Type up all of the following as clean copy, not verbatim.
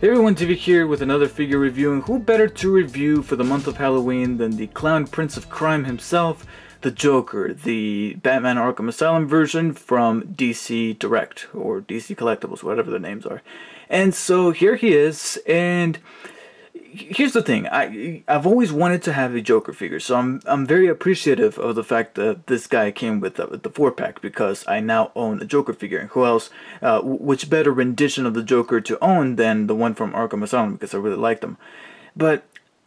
Hey everyone, TV here with another figure review, and who better to review for the month of Halloween than the clown prince of crime himself, the Joker, the Batman Arkham Asylum version from DC Direct, or DC Collectibles, whatever the names are. And so here he is, and here's the thing, I've always wanted to have a Joker figure, so I'm very appreciative of the fact that this guy came with the 4-pack, because I now own a Joker figure. And who else, which better rendition of the Joker to own than the one from Arkham Asylum, because I really liked him. But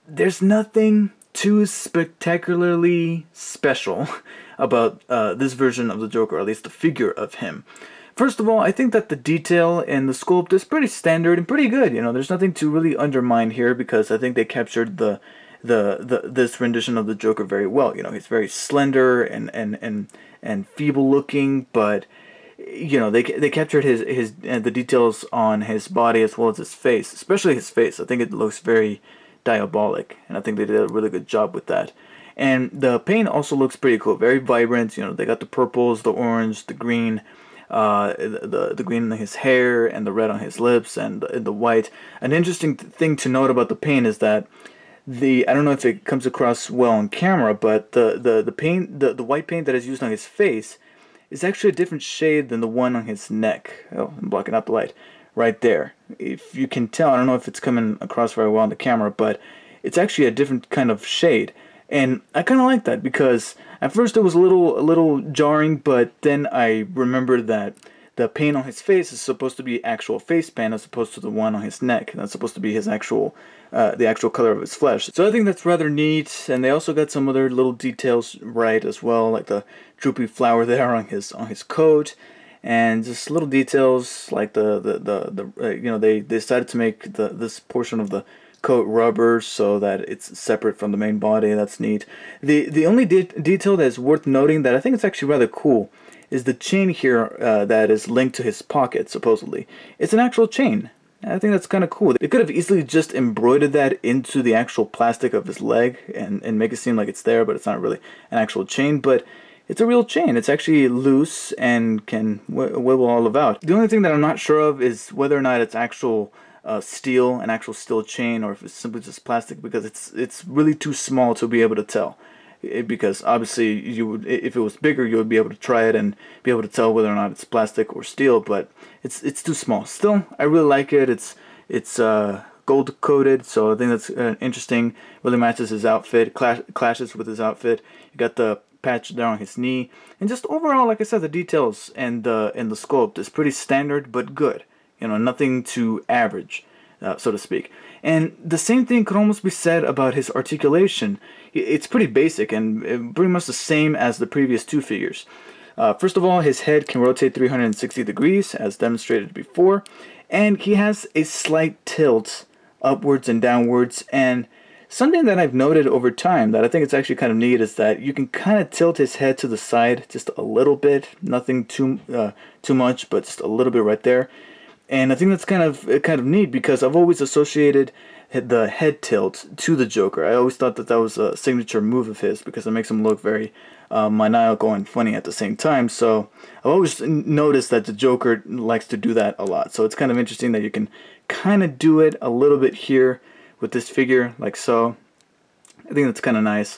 there's nothing too spectacularly special about this version of the Joker, or at least the figure of him. First of all, I think that the detail and the sculpt is pretty standard and pretty good. You know, there's nothing to really undermine here, because I think they captured this rendition of the Joker very well. You know, he's very slender and feeble looking, but you know, they captured the details on his body as well as his face, especially his face. I think it looks very diabolic, and I think they did a really good job with that. And the paint also looks pretty cool, very vibrant. You know, they got the purples, the orange, the green. The green in his hair and the red on his lips and the white. An interesting thing to note about the paint is that I don't know if it comes across well on camera, but the paint, the white paint that is used on his face is actually a different shade than the one on his neck. Oh, I'm blocking out the light right there. If you can tell, I don't know if it's coming across very well on the camera, but it's actually a different kind of shade. And I kind of like that, because at first it was a little jarring, but then I remembered that the paint on his face is supposed to be actual face paint as opposed to the one on his neck. That's supposed to be his actual, the actual color of his flesh. So I think that's rather neat, and they also got some other little details right as well, like the droopy flower there on his coat, and just little details like you know, they decided to make this portion of the coat rubber so that it's separate from the main body. That's neat. The only detail that is worth noting that I think it's actually rather cool is the chain here that is linked to his pocket, supposedly. It's an actual chain. I think that's kind of cool. They could have easily just embroidered that into the actual plastic of his leg and make it seem like it's there, but it's not really an actual chain. But it's a real chain. It's actually loose and can wibble all about. The only thing that I'm not sure of is whether or not it's actual steel, an actual steel chain, or if it's simply just plastic, because it's really too small to be able to tell. Because obviously you would, if it was bigger, you would be able to try it and be able to tell whether or not it's plastic or steel, but it's too small. Still, I really like it. It's gold coated, so I think that's interesting. Really matches his outfit, clashes with his outfit. You got the patch there on his knee, and just overall, like I said, the details and the sculpt is pretty standard but good. You know, nothing too average, so to speak. And the same thing could almost be said about his articulation. It's pretty basic and pretty much the same as the previous two figures. First of all, his head can rotate 360 degrees, as demonstrated before, and he has a slight tilt upwards and downwards. And something that I've noted over time that I think it's actually kind of neat is that you can kind of tilt his head to the side just a little bit, nothing too much, but just a little bit right there. And I think that's kind of neat, because I've always associated the head tilt to the Joker. I always thought that was a signature move of his, because it makes him look very maniacal and funny at the same time. So I've always noticed that the Joker likes to do that a lot. So it's kind of interesting that you can kind of do it a little bit here with this figure, like so. I think that's kind of nice.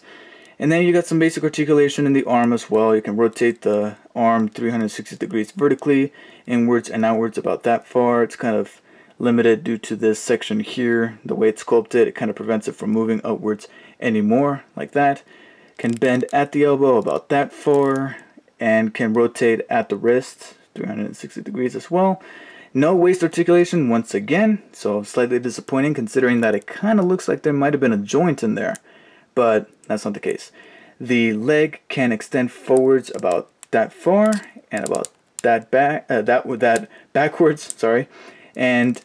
And then you got some basic articulation in the arm as well. You can rotate the arm 360 degrees vertically, inwards and outwards about that far. It's kind of limited due to this section here. The way it's sculpted, it kind of prevents it from moving upwards anymore, like that. Can bend at the elbow about that far, and can rotate at the wrist 360 degrees as well. No waist articulation once again, so slightly disappointing, considering that it kind of looks like there might have been a joint in there. But that's not the case. The leg can extend forwards about that far and about that backwards. Sorry, and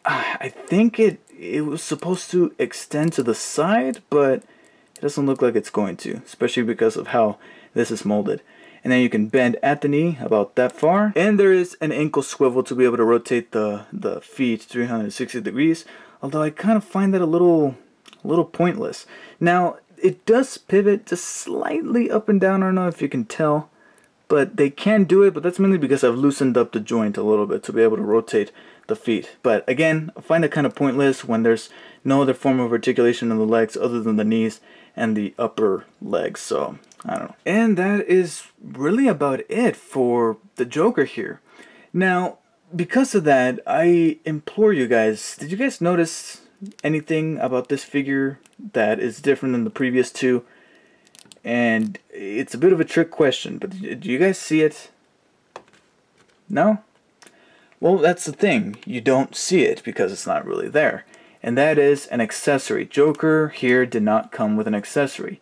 I think it was supposed to extend to the side, but it doesn't look like it's going to, especially because of how this is molded. And then you can bend at the knee about that far, and there is an ankle swivel to be able to rotate the feet 360 degrees. Although I kind of find that a little pointless. Now, it does pivot just slightly up and down. I don't know if you can tell, but they can do it, but that's mainly because I've loosened up the joint a little bit to be able to rotate the feet. But again, I find it kind of pointless when there's no other form of articulation in the legs other than the knees and the upper legs. So I don't know. And that is really about it for the Joker here. Now, because of that, I implore you guys, did you guys notice anything about this figure that is different than the previous two? And it's a bit of a trick question, but do you guys see it? No? Well, that's the thing. You don't see it because it's not really there. And that is an accessory. Joker here did not come with an accessory.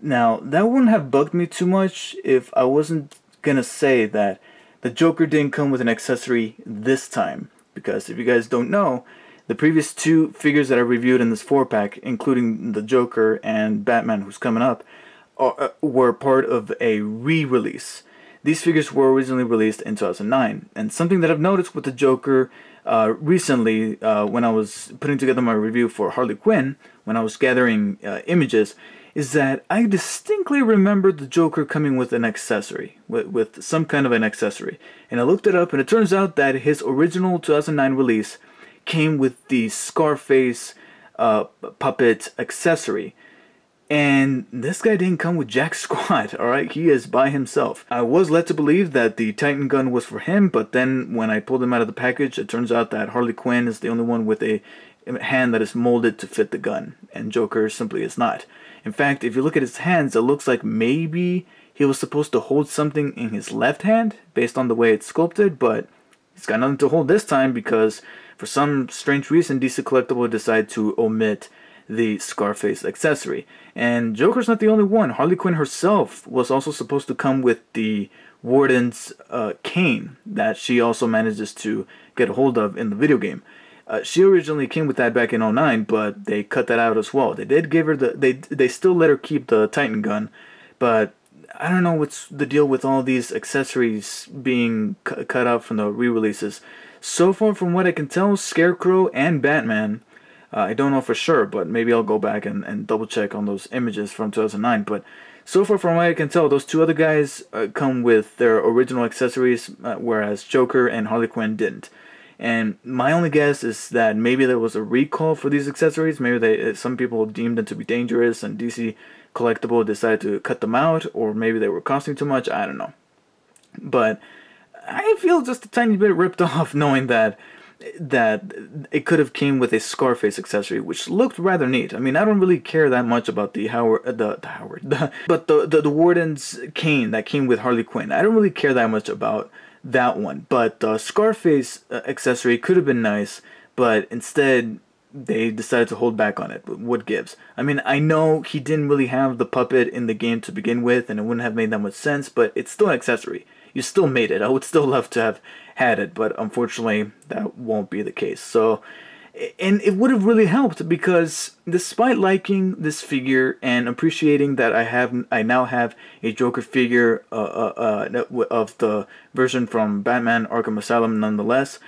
Now, that wouldn't have bugged me too much if I wasn't gonna say that the Joker didn't come with an accessory this time. Because if you guys don't know, the previous two figures that I reviewed in this 4-pack, including the Joker and Batman who's coming up, were part of a re-release. These figures were originally released in 2009. And something that I've noticed with the Joker recently, when I was putting together my review for Harley Quinn, when I was gathering images, is that I distinctly remember the Joker coming with an accessory, with some kind of an accessory. And I looked it up, and it turns out that his original 2009 release came with the Scarface puppet accessory. And this guy didn't come with jack squat, alright? He is by himself. I was led to believe that the Titan gun was for him, but then when I pulled him out of the package, it turns out that Harley Quinn is the only one with a hand that is molded to fit the gun, and Joker simply is not. In fact, if you look at his hands, it looks like maybe he was supposed to hold something in his left hand, based on the way it's sculpted, but he's got nothing to hold this time because for some strange reason, DC Collectible decided to omit the Scarface accessory. And Joker's not the only one. Harley Quinn herself was also supposed to come with the Warden's cane that she also manages to get a hold of in the video game. She originally came with that back in 2009, but they cut that out as well. They did give her they still let her keep the Titan gun, but I don't know what's the deal with all these accessories being cut out from the re-releases. So far, from what I can tell, Scarecrow and Batman, I don't know for sure, but maybe I'll go back and double check on those images from 2009. But so far, from what I can tell, those two other guys come with their original accessories, whereas Joker and Harley Quinn didn't. And my only guess is that maybe there was a recall for these accessories. Maybe some people deemed them to be dangerous, and DC Collectible decided to cut them out, or maybe they were costing too much. I don't know. But I feel just a tiny bit ripped off knowing that it could have came with a Scarface accessory, which looked rather neat. I mean, I don't really care that much about the Warden's cane that came with Harley Quinn. I don't really care that much about that one, but the Scarface accessory could have been nice, but instead they decided to hold back on it. What gives? I mean, I know he didn't really have the puppet in the game to begin with, and it wouldn't have made that much sense, but it's still an accessory. You still made it. I would still love to have had it, but unfortunately that won't be the case. So, and it would have really helped, because despite liking this figure and appreciating that I now have a Joker figure of the version from Batman Arkham Asylum, nonetheless,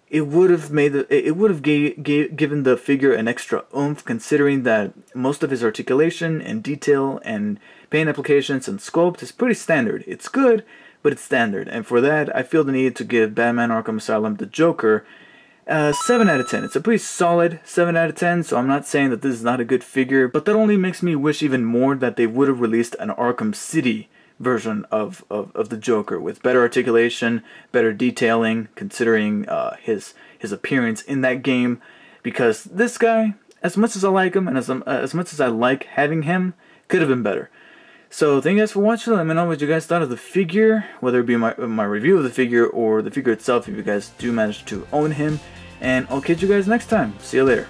it would have given the figure an extra oomph, considering that most of his articulation and detail and paint applications and sculpt is pretty standard. It's good, but it's standard, and for that I feel the need to give Batman Arkham Asylum the Joker 7 out of 10. It's a pretty solid 7 out of 10, so I'm not saying that this is not a good figure, but that only makes me wish even more that they would have released an Arkham City version of the Joker with better articulation, better detailing, considering his appearance in that game, because this guy, as much as I like him and as much as I like having him, could have been better. So thank you guys for watching. Let me know what you guys thought of the figure, whether it be my review of the figure or the figure itself if you guys do manage to own him. And I'll catch you guys next time. See you later.